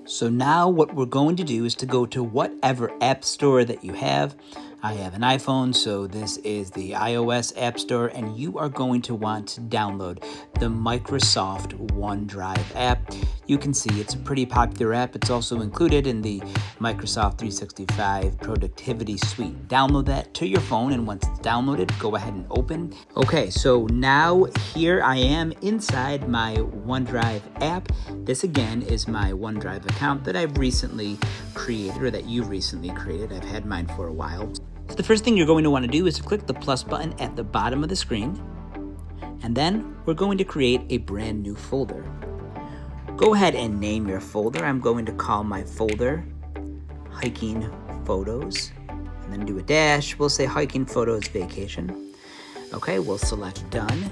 So now what we're going to do is to go to whatever app store that you have. I have an iPhone, so this is the iOS App Store, and you are going to want to download the Microsoft OneDrive app. You can see it's a pretty popular app. It's also included in the Microsoft 365 Productivity Suite. Download that to your phone, and once it's downloaded, go ahead and open. Okay, so now here I am inside my OneDrive app. This again is my OneDrive account that I've recently created, or that you've recently created. I've had mine for a while. So the first thing you're going to want to do is to click the plus button at the bottom of the screen, and then we're going to create a brand new folder. Go ahead and name your folder. I'm going to call my folder Hiking Photos, and then do a dash. We'll say Hiking Photos Vacation. Okay, we'll select Done.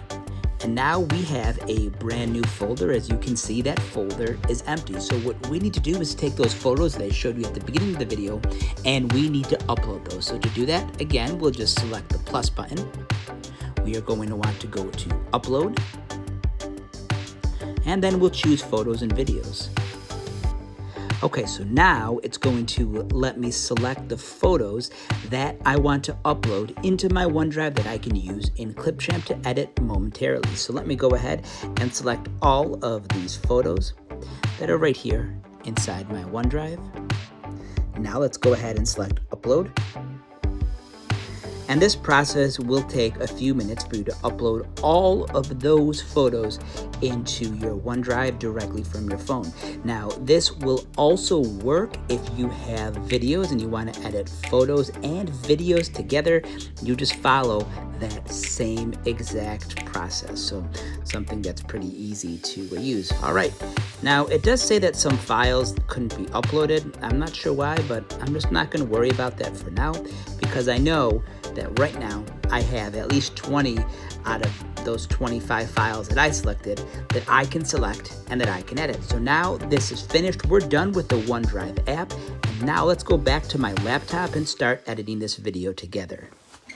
And now we have a brand new folder. As you can see, that folder is empty. So what we need to do is take those photos that I showed you at the beginning of the video, and we need to upload those. So to do that, again, we'll just select the plus button. We are going to want to go to Upload, and then we'll choose Photos and Videos. Okay, so now it's going to let me select the photos that I want to upload into my OneDrive that I can use in Clipchamp to edit momentarily. So let me go ahead and select all of these photos that are right here inside my OneDrive. Now let's go ahead and select Upload. And this process will take a few minutes for you to upload all of those photos into your OneDrive directly from your phone. Now, this will also work if you have videos and you want to edit photos and videos together. You just follow that same exact process. So something that's pretty easy to use. All right. Now, it does say that some files couldn't be uploaded. I'm not sure why, but I'm just not going to worry about that for now, because I know that right now I have at least 20 out of those 25 files that I selected that I can select and that I can edit. So now this is finished. We're done with the OneDrive app. And now let's go back to my laptop and start editing this video together.